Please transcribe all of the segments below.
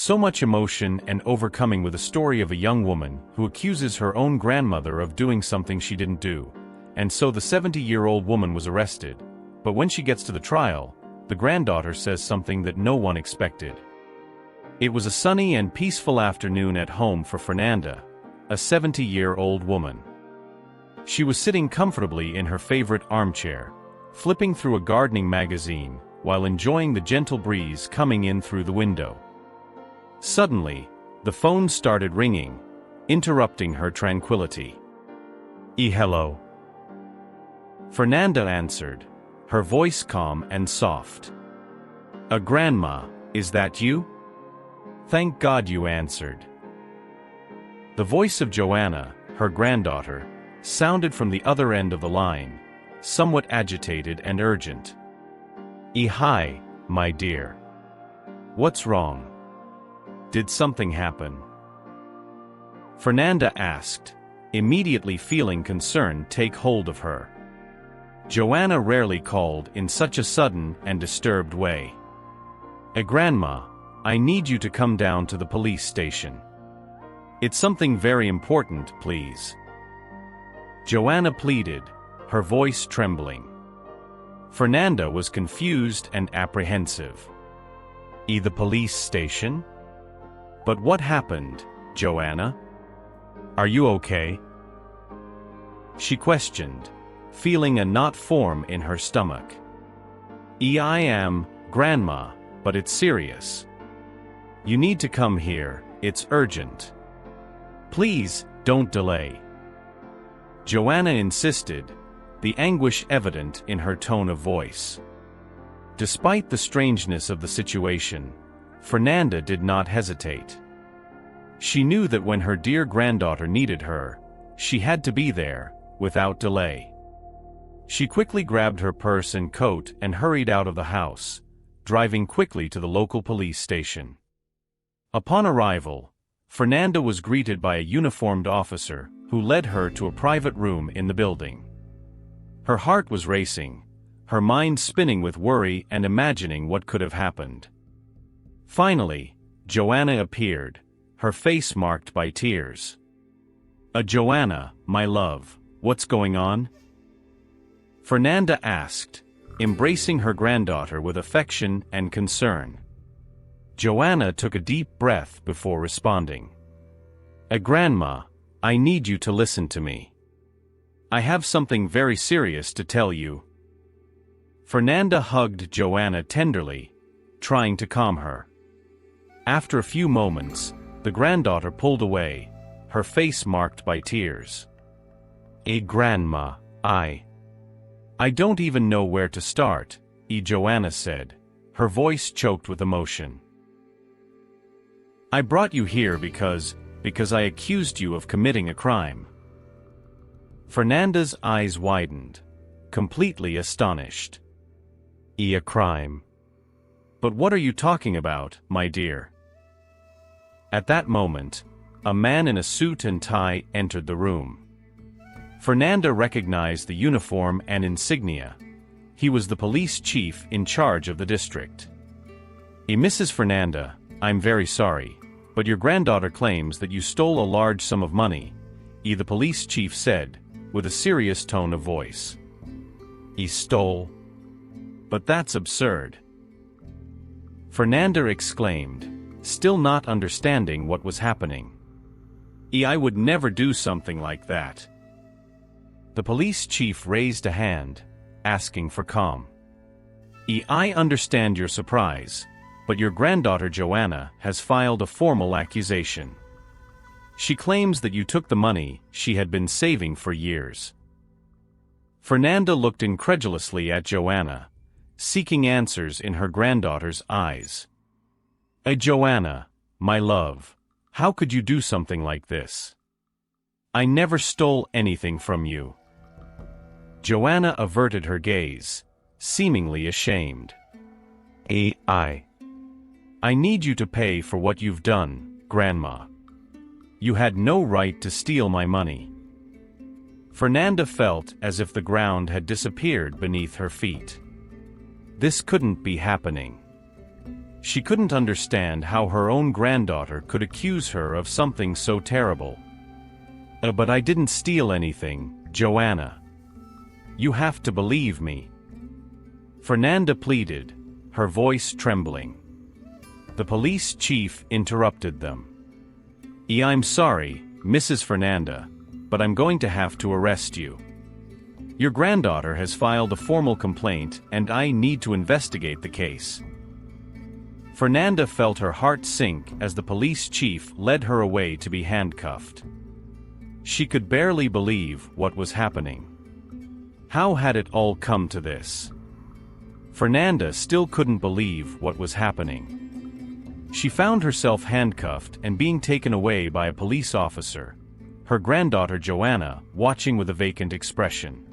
So much emotion and overcoming with a story of a young woman who accuses her own grandmother of doing something she didn't do. And so the 70-year-old woman was arrested. But when she gets to the trial, the granddaughter says something that no one expected. It was a sunny and peaceful afternoon at home for Fernanda, a 70-year-old woman. She was sitting comfortably in her favorite armchair, flipping through a gardening magazine, while enjoying the gentle breeze coming in through the window. Suddenly, the phone started ringing, interrupting her tranquility. Hello. Fernanda answered, her voice calm and soft. Grandma, is that you? Thank God you answered. The voice of Joanna, her granddaughter, sounded from the other end of the line, somewhat agitated and urgent. Hi, my dear. What's wrong? Did something happen? Fernanda asked, immediately feeling concern take hold of her. Joanna rarely called in such a sudden and disturbed way. Grandma, I need you to come down to the police station. It's something very important, please. Joanna pleaded, her voice trembling. Fernanda was confused and apprehensive. The police station? But what happened, Joanna? Are you okay? She questioned, feeling a knot form in her stomach. I am, Grandma, but it's serious. You need to come here, it's urgent. Please, don't delay. Joanna insisted, the anguish evident in her tone of voice. Despite the strangeness of the situation, Fernanda did not hesitate. She knew that when her dear granddaughter needed her, she had to be there, without delay. She quickly grabbed her purse and coat and hurried out of the house, driving quickly to the local police station. Upon arrival, Fernanda was greeted by a uniformed officer who led her to a private room in the building. Her heart was racing, her mind spinning with worry and imagining what could have happened. Finally, Joanna appeared, her face marked by tears. Joanna, my love, what's going on? Fernanda asked, embracing her granddaughter with affection and concern. Joanna took a deep breath before responding. Grandma, I need you to listen to me. I have something very serious to tell you. Fernanda hugged Joanna tenderly, trying to calm her. After a few moments, the granddaughter pulled away, her face marked by tears. Grandma, I don't even know where to start, Joanna said, her voice choked with emotion. I brought you here because I accused you of committing a crime. Fernanda's eyes widened, completely astonished. A crime? But what are you talking about, my dear? At that moment, a man in a suit and tie entered the room. Fernanda recognized the uniform and insignia. He was the police chief in charge of the district. Mrs. Fernanda, I'm very sorry, but your granddaughter claims that you stole a large sum of money, the police chief said, with a serious tone of voice. Stole? But that's absurd. Fernanda exclaimed, still not understanding what was happening. I would never do something like that. The police chief raised a hand, asking for calm. I understand your surprise, but your granddaughter Joanna has filed a formal accusation. She claims that you took the money she had been saving for years. Fernanda looked incredulously at Joanna, seeking answers in her granddaughter's eyes. Joanna, my love, how could you do something like this? I never stole anything from you. Joanna averted her gaze, seemingly ashamed. I need you to pay for what you've done, Grandma. You had no right to steal my money. Fernanda felt as if the ground had disappeared beneath her feet. This couldn't be happening. She couldn't understand how her own granddaughter could accuse her of something so terrible. But I didn't steal anything, Joanna. You have to believe me. Fernanda pleaded, her voice trembling. The police chief interrupted them. I'm sorry, Mrs. Fernanda, but I'm going to have to arrest you. Your granddaughter has filed a formal complaint and I need to investigate the case. Fernanda felt her heart sink as the police chief led her away to be handcuffed. She could barely believe what was happening. How had it all come to this? Fernanda still couldn't believe what was happening. She found herself handcuffed and being taken away by a police officer, her granddaughter Joanna watching with a vacant expression.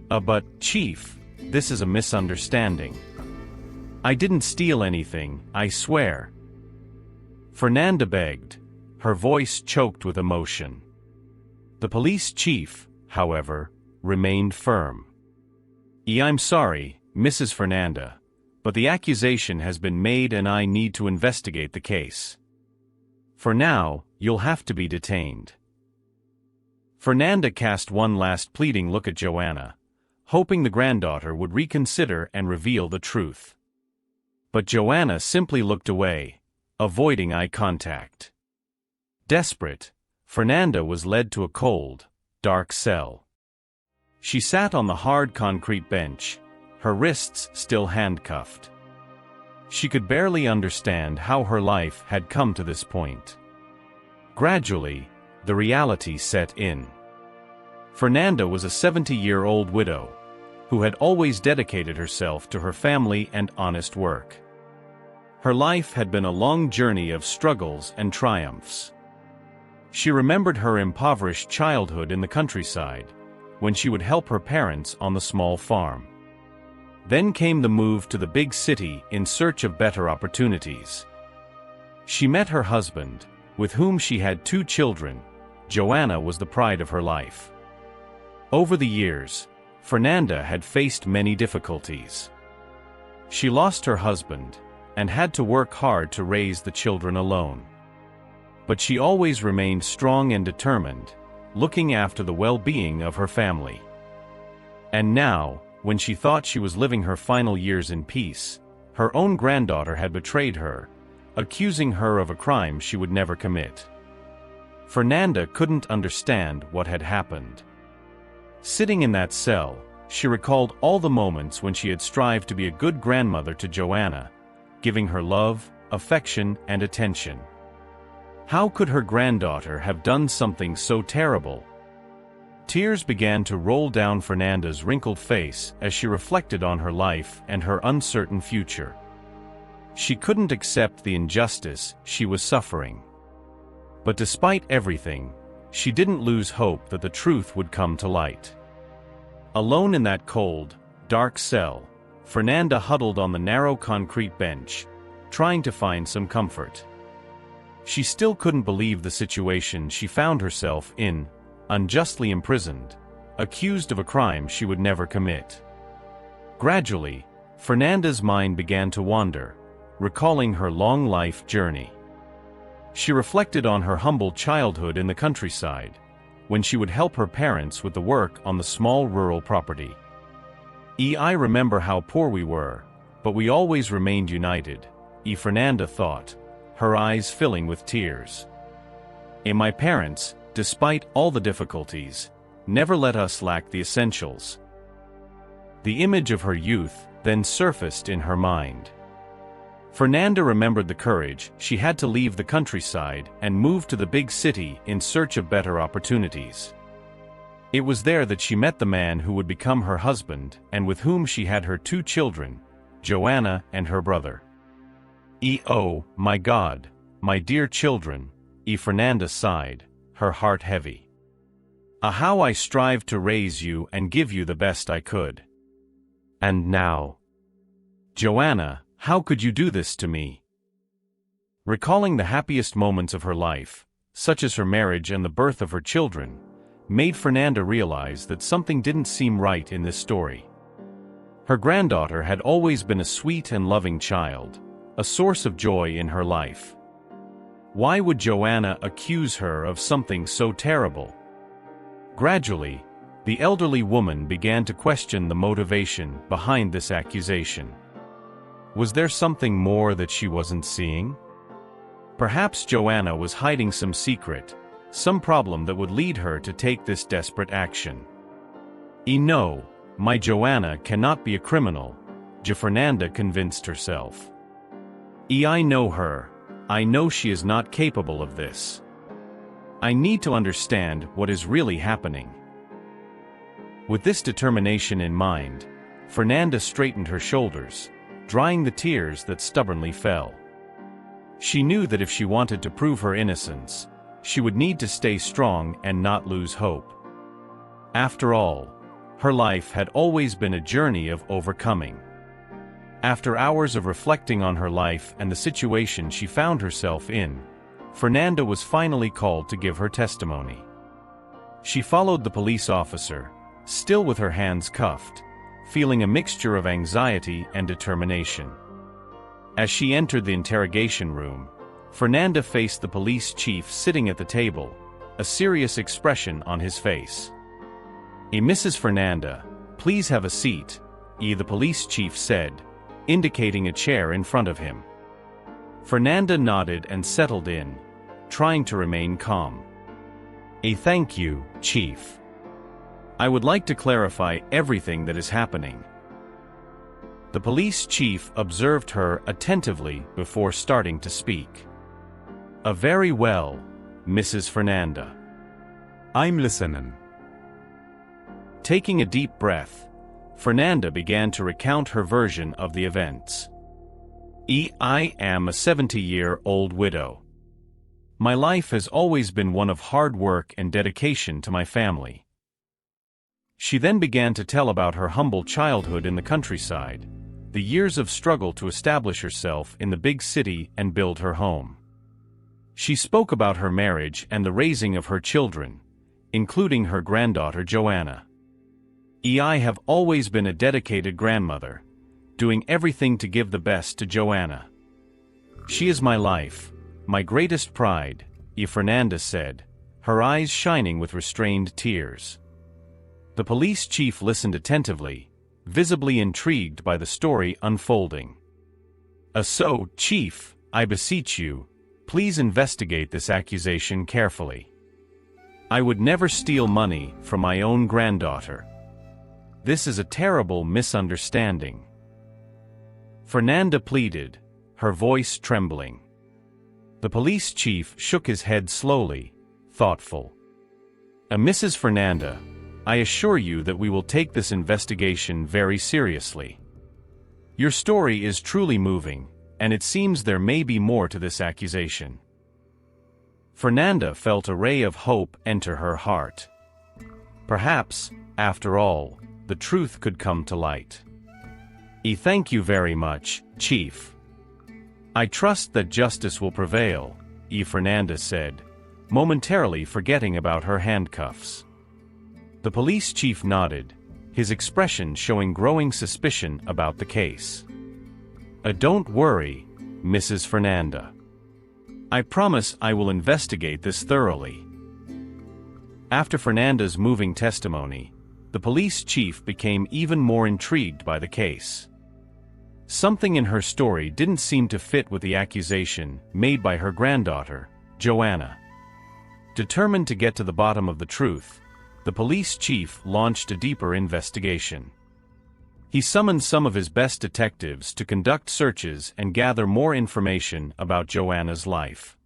But, Chief, this is a misunderstanding. I didn't steal anything, I swear. Fernanda begged, her voice choked with emotion. The police chief, however, remained firm. I'm sorry, Mrs. Fernanda, but the accusation has been made and I need to investigate the case. For now, you'll have to be detained. Fernanda cast one last pleading look at Joanna, hoping the granddaughter would reconsider and reveal the truth. But Joanna simply looked away, avoiding eye contact. Desperate, Fernanda was led to a cold, dark cell. She sat on the hard concrete bench, her wrists still handcuffed. She could barely understand how her life had come to this point. Gradually, the reality set in. Fernanda was a 70-year-old widow, who had always dedicated herself to her family and honest work. Her life had been a long journey of struggles and triumphs. She remembered her impoverished childhood in the countryside, when she would help her parents on the small farm. Then came the move to the big city in search of better opportunities. She met her husband, with whom she had 2 children. Joanna was the pride of her life. Over the years, Fernanda had faced many difficulties. She lost her husband, and had to work hard to raise the children alone. But she always remained strong and determined, looking after the well-being of her family. And now, when she thought she was living her final years in peace, her own granddaughter had betrayed her, accusing her of a crime she would never commit. Fernanda couldn't understand what had happened. Sitting in that cell, she recalled all the moments when she had strived to be a good grandmother to Joanna, giving her love, affection, and attention. How could her granddaughter have done something so terrible? Tears began to roll down Fernanda's wrinkled face as she reflected on her life and her uncertain future. She couldn't accept the injustice she was suffering. But despite everything, she didn't lose hope that the truth would come to light. Alone in that cold, dark cell, Fernanda huddled on the narrow concrete bench, trying to find some comfort. She still couldn't believe the situation she found herself in, unjustly imprisoned, accused of a crime she would never commit. Gradually, Fernanda's mind began to wander, recalling her long life journey. She reflected on her humble childhood in the countryside, when she would help her parents with the work on the small rural property. I remember how poor we were, but we always remained united, Fernanda thought, her eyes filling with tears. My parents, despite all the difficulties, never let us lack the essentials. The image of her youth then surfaced in her mind. Fernanda remembered the courage she had to leave the countryside and move to the big city in search of better opportunities. It was there that she met the man who would become her husband and with whom she had her 2 children, Joanna and her brother. Oh, my God, my dear children, Fernanda sighed, her heart heavy. How I strived to raise you and give you the best I could. And now, Joanna, how could you do this to me? Recalling the happiest moments of her life, such as her marriage and the birth of her children, made Fernanda realize that something didn't seem right in this story. Her granddaughter had always been a sweet and loving child, a source of joy in her life. Why would Joanna accuse her of something so terrible? Gradually, the elderly woman began to question the motivation behind this accusation. Was there something more that she wasn't seeing? Perhaps Joanna was hiding some secret, some problem that would lead her to take this desperate action. No, my Joanna cannot be a criminal, Fernanda convinced herself. I know her. I know she is not capable of this. I need to understand what is really happening. With this determination in mind, Fernanda straightened her shoulders, drying the tears that stubbornly fell. She knew that if she wanted to prove her innocence, she would need to stay strong and not lose hope. After all, her life had always been a journey of overcoming. After hours of reflecting on her life and the situation she found herself in, Fernanda was finally called to give her testimony. She followed the police officer, still with her hands cuffed, feeling a mixture of anxiety and determination. As she entered the interrogation room, Fernanda faced the police chief sitting at the table, a serious expression on his face. Mrs. Fernanda, please have a seat, the police chief said, indicating a chair in front of him. Fernanda nodded and settled in, trying to remain calm. Thank you, Chief. I would like to clarify everything that is happening. The police chief observed her attentively before starting to speak. Very well, Mrs. Fernanda. I'm listening. Taking a deep breath, Fernanda began to recount her version of the events. I am a 70-year-old widow. My life has always been one of hard work and dedication to my family. She then began to tell about her humble childhood in the countryside, the years of struggle to establish herself in the big city and build her home. She spoke about her marriage and the raising of her children, including her granddaughter Joanna. I have always been a dedicated grandmother, doing everything to give the best to Joanna. She is my life, my greatest pride, Fernanda said, her eyes shining with restrained tears. The police chief listened attentively, visibly intrigued by the story unfolding. So, Chief, I beseech you, please investigate this accusation carefully. I would never steal money from my own granddaughter. This is a terrible misunderstanding. Fernanda pleaded, her voice trembling. The police chief shook his head slowly, thoughtful. Mrs. Fernanda, I assure you that we will take this investigation very seriously. Your story is truly moving, and it seems there may be more to this accusation. Fernanda felt a ray of hope enter her heart. Perhaps, after all, the truth could come to light. Thank you very much, Chief. I trust that justice will prevail, Fernanda said, momentarily forgetting about her handcuffs. The police chief nodded, his expression showing growing suspicion about the case. Don't worry, Mrs. Fernanda. I promise I will investigate this thoroughly. After Fernanda's moving testimony, the police chief became even more intrigued by the case. Something in her story didn't seem to fit with the accusation made by her granddaughter, Joanna. Determined to get to the bottom of the truth, the police chief launched a deeper investigation. He summoned some of his best detectives to conduct searches and gather more information about Joanna's life.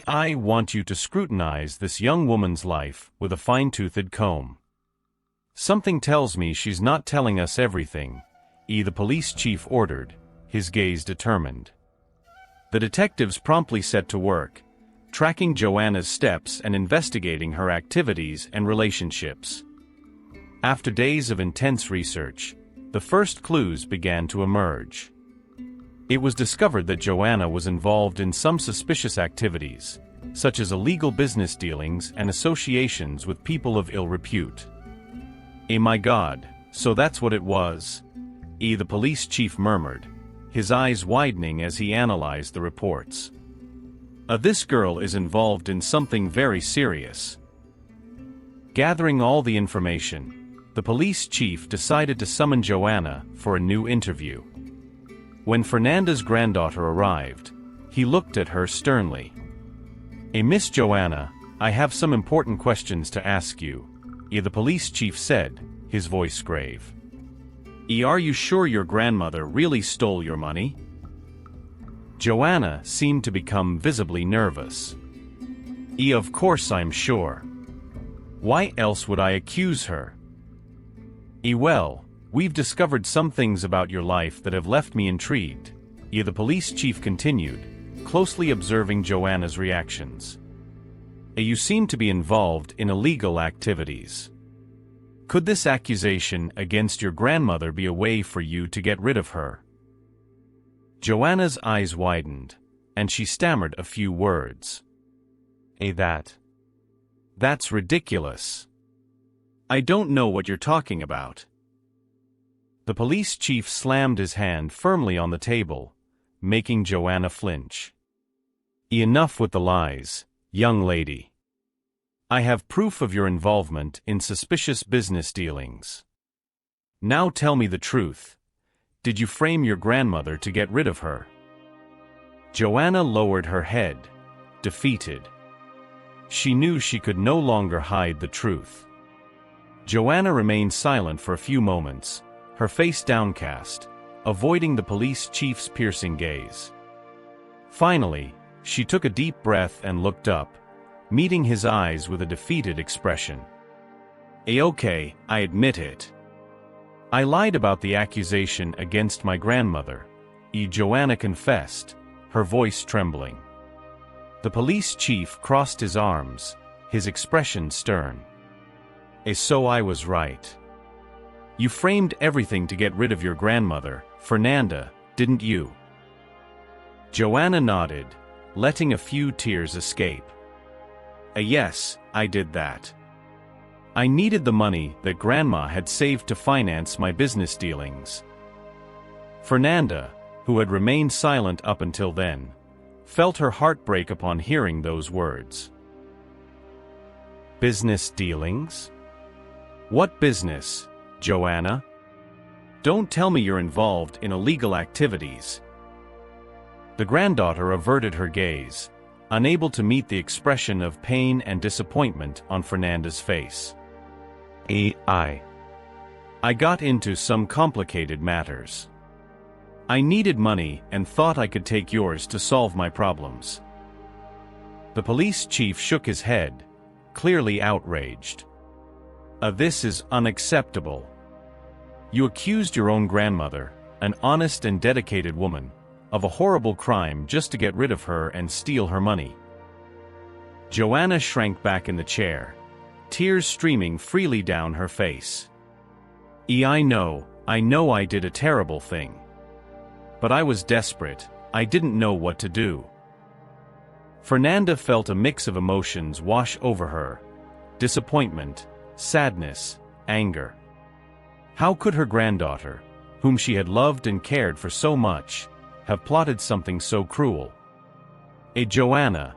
I want you to scrutinize this young woman's life with a fine-toothed comb. Something tells me she's not telling us everything, the police chief ordered, his gaze determined. The detectives promptly set to work, tracking Joanna's steps and investigating her activities and relationships. After days of intense research, the first clues began to emerge. It was discovered that Joanna was involved in some suspicious activities, such as illegal business dealings and associations with people of ill repute. My God, so that's what it was, the police chief murmured, his eyes widening as he analyzed the reports. This girl is involved in something very serious. Gathering all the information, the police chief decided to summon Joanna for a new interview. When Fernanda's granddaughter arrived, he looked at her sternly. Miss Joanna, I have some important questions to ask you, the police chief said, his voice grave. Are you sure your grandmother really stole your money? Joanna seemed to become visibly nervous. Of course I'm sure. Why else would I accuse her? Well, we've discovered some things about your life that have left me intrigued, the police chief continued, closely observing Joanna's reactions. You seem to be involved in illegal activities. Could this accusation against your grandmother be a way for you to get rid of her? Joanna's eyes widened, and she stammered a few words. That's ridiculous. I don't know what you're talking about. The police chief slammed his hand firmly on the table, making Joanna flinch. Enough with the lies, young lady. I have proof of your involvement in suspicious business dealings. Now tell me the truth. Did you frame your grandmother to get rid of her? Joanna lowered her head, defeated. She knew she could no longer hide the truth. Joanna remained silent for a few moments, her face downcast, avoiding the police chief's piercing gaze. Finally, she took a deep breath and looked up, meeting his eyes with a defeated expression. Okay, I admit it. I lied about the accusation against my grandmother, Joanna confessed, her voice trembling. The police chief crossed his arms, his expression stern. So I was right. You framed everything to get rid of your grandmother, Fernanda, didn't you? Joanna nodded, letting a few tears escape. Yes, I did that. I needed the money that Grandma had saved to finance my business dealings. Fernanda, who had remained silent up until then, felt her heart break upon hearing those words. Business dealings? What business, Joanna? Don't tell me you're involved in illegal activities. The granddaughter averted her gaze, unable to meet the expression of pain and disappointment on Fernanda's face. I got into some complicated matters. I needed money and thought I could take yours to solve my problems. The police chief shook his head, clearly outraged. This is unacceptable. You accused your own grandmother, an honest and dedicated woman, of a horrible crime just to get rid of her and steal her money. Joanna shrank back in the chair, tears streaming freely down her face. I know I did a terrible thing. But I was desperate, I didn't know what to do. Fernanda felt a mix of emotions wash over her: disappointment, sadness, anger. How could her granddaughter, whom she had loved and cared for so much, have plotted something so cruel? Joanna,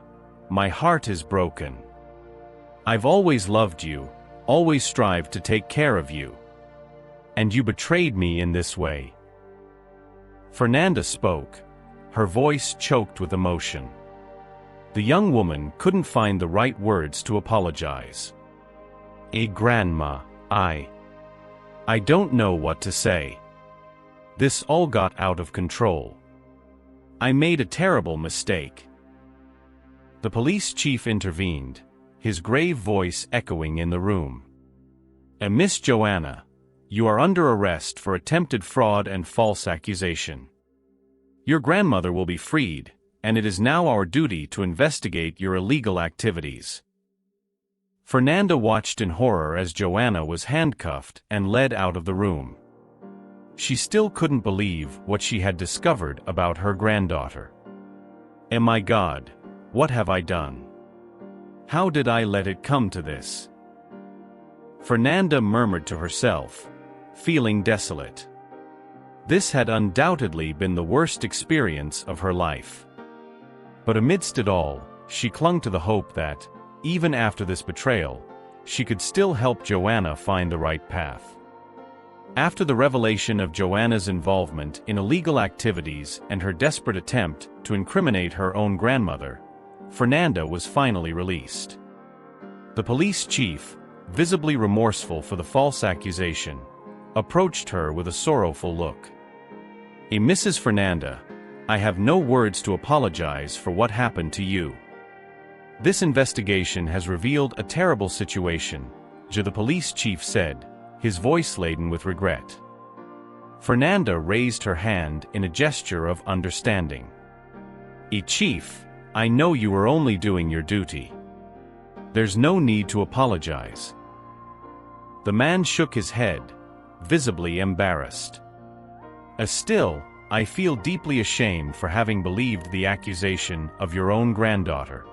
my heart is broken. I've always loved you, always strived to take care of you. And you betrayed me in this way. Fernanda spoke, her voice choked with emotion. The young woman couldn't find the right words to apologize. Grandma, I don't know what to say. This all got out of control. I made a terrible mistake. The police chief intervened, his grave voice echoing in the room. Miss Joanna, you are under arrest for attempted fraud and false accusation. Your grandmother will be freed, and it is now our duty to investigate your illegal activities. Fernanda watched in horror as Joanna was handcuffed and led out of the room. She still couldn't believe what she had discovered about her granddaughter. My God, what have I done? How did I let it come to this? Fernanda murmured to herself, feeling desolate. This had undoubtedly been the worst experience of her life. But amidst it all, she clung to the hope that, even after this betrayal, she could still help Joanna find the right path. After the revelation of Joanna's involvement in illegal activities and her desperate attempt to incriminate her own grandmother, Fernanda was finally released. The police chief, visibly remorseful for the false accusation, approached her with a sorrowful look. Mrs. Fernanda, I have no words to apologize for what happened to you. This investigation has revealed a terrible situation, the police chief said, his voice laden with regret. Fernanda raised her hand in a gesture of understanding. Chief, I know you were only doing your duty. There's no need to apologize. The man shook his head, visibly embarrassed. Still, I feel deeply ashamed for having believed the accusation of your own granddaughter.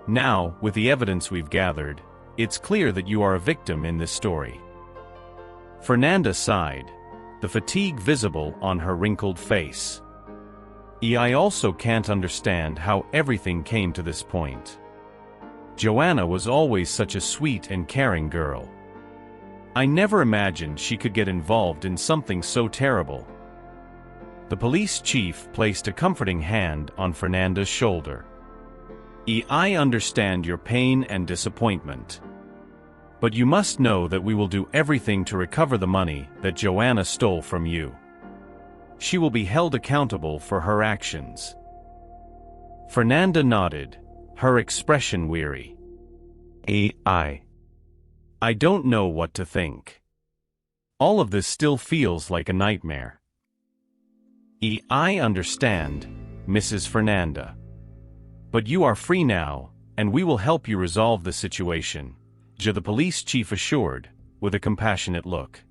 Now, with the evidence we've gathered, it's clear that you are a victim in this story. Fernanda sighed, the fatigue visible on her wrinkled face. I also can't understand how everything came to this point. Joanna was always such a sweet and caring girl. I never imagined she could get involved in something so terrible. The police chief placed a comforting hand on Fernanda's shoulder. I understand your pain and disappointment. But you must know that we will do everything to recover the money that Joanna stole from you. She will be held accountable for her actions. Fernanda nodded, her expression weary. I don't know what to think. All of this still feels like a nightmare. I understand, Mrs. Fernanda. But you are free now, and we will help you resolve the situation, the police chief assured, with a compassionate look.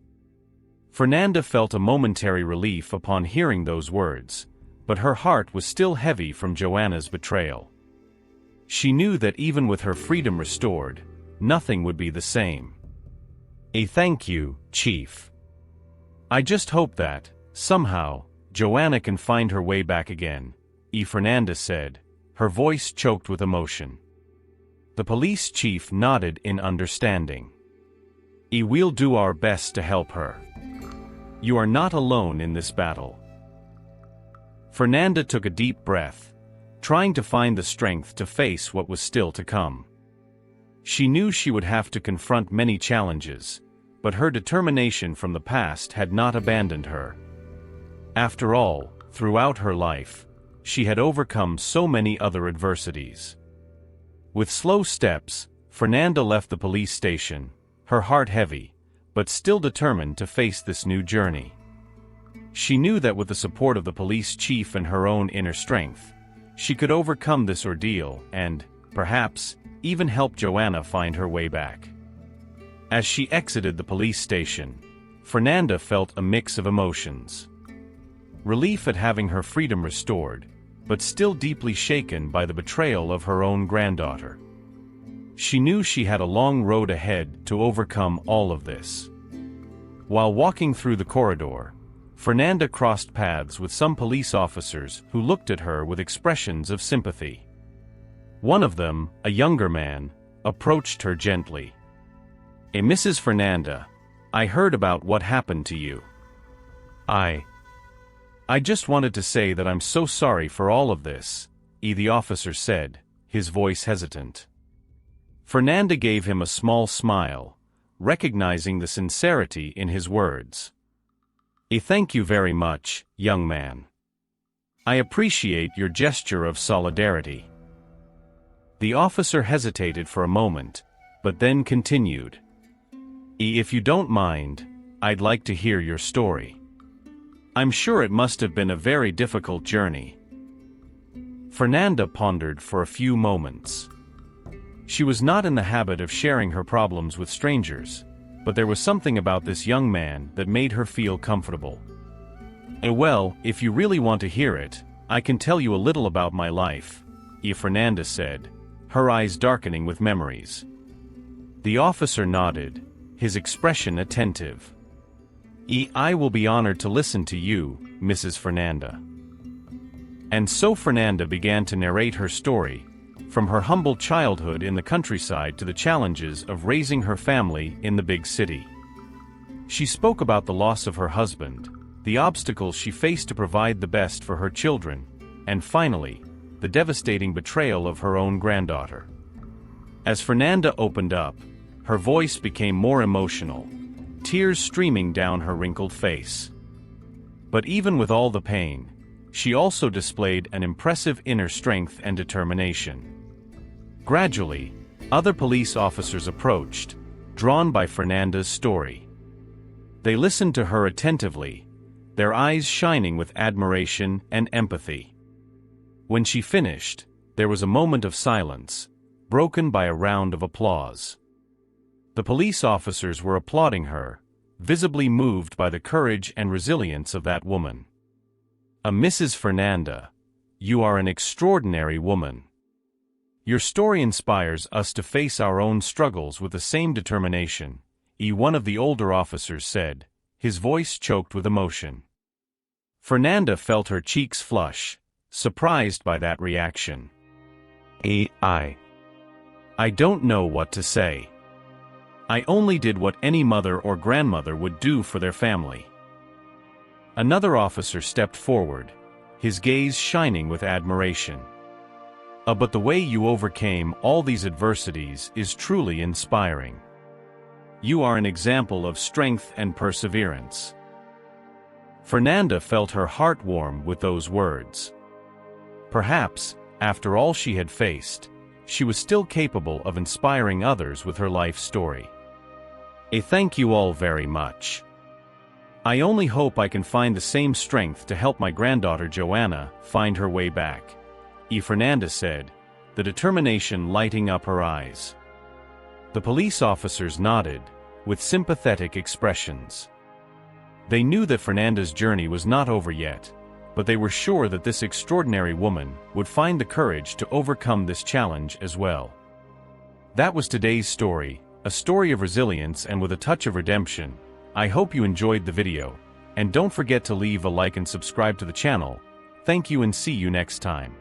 Fernanda felt a momentary relief upon hearing those words, but her heart was still heavy from Joanna's betrayal. She knew that even with her freedom restored, nothing would be the same. Thank you, Chief. I just hope that, somehow, Joanna can find her way back again, Fernanda said, her voice choked with emotion. The police chief nodded in understanding. We'll do our best to help her. You are not alone in this battle. Fernanda took a deep breath, trying to find the strength to face what was still to come. She knew she would have to confront many challenges, but her determination from the past had not abandoned her. After all, throughout her life, she had overcome so many other adversities. With slow steps, Fernanda left the police station, her heart heavy, but still determined to face this new journey. She knew that with the support of the police chief and her own inner strength, she could overcome this ordeal and, perhaps, even help Joanna find her way back. As she exited the police station, Fernanda felt a mix of emotions. Relief at having her freedom restored, but still deeply shaken by the betrayal of her own granddaughter. She knew she had a long road ahead to overcome all of this. While walking through the corridor, Fernanda crossed paths with some police officers who looked at her with expressions of sympathy. One of them, a younger man, approached her gently. Mrs. Fernanda, I heard about what happened to you. I just wanted to say that I'm so sorry for all of this, the officer said, his voice hesitant. Fernanda gave him a small smile, recognizing the sincerity in his words. Thank you very much, young man. I appreciate your gesture of solidarity. The officer hesitated for a moment, but then continued. If you don't mind, I'd like to hear your story. I'm sure it must have been a very difficult journey. Fernanda pondered for a few moments. She was not in the habit of sharing her problems with strangers, but there was something about this young man that made her feel comfortable. Well, if you really want to hear it, I can tell you a little about my life, Fernanda said, her eyes darkening with memories. The officer nodded, his expression attentive. I will be honored to listen to you, Mrs. Fernanda. And so Fernanda began to narrate her story, from her humble childhood in the countryside to the challenges of raising her family in the big city. She spoke about the loss of her husband, the obstacles she faced to provide the best for her children, and finally, the devastating betrayal of her own granddaughter. As Fernanda opened up, her voice became more emotional, tears streaming down her wrinkled face. But even with all the pain, she also displayed an impressive inner strength and determination. Gradually, other police officers approached, drawn by Fernanda's story. They listened to her attentively, their eyes shining with admiration and empathy. When she finished, there was a moment of silence, broken by a round of applause. The police officers were applauding her, visibly moved by the courage and resilience of that woman. Mrs. Fernanda, you are an extraordinary woman. Your story inspires us to face our own struggles with the same determination, one of the older officers said, his voice choked with emotion. Fernanda felt her cheeks flush, surprised by that reaction. I don't know what to say. I only did what any mother or grandmother would do for their family. Another officer stepped forward, his gaze shining with admiration. But the way you overcame all these adversities is truly inspiring. You are an example of strength and perseverance. Fernanda felt her heart warm with those words. Perhaps, after all she had faced, she was still capable of inspiring others with her life story. Thank you all very much. I only hope I can find the same strength to help my granddaughter Joanna find her way back, Fernanda said, the determination lighting up her eyes. The police officers nodded, with sympathetic expressions. They knew that Fernanda's journey was not over yet, but they were sure that this extraordinary woman would find the courage to overcome this challenge as well. That was today's story, a story of resilience and with a touch of redemption. I hope you enjoyed the video, and don't forget to leave a like and subscribe to the channel. Thank you and see you next time.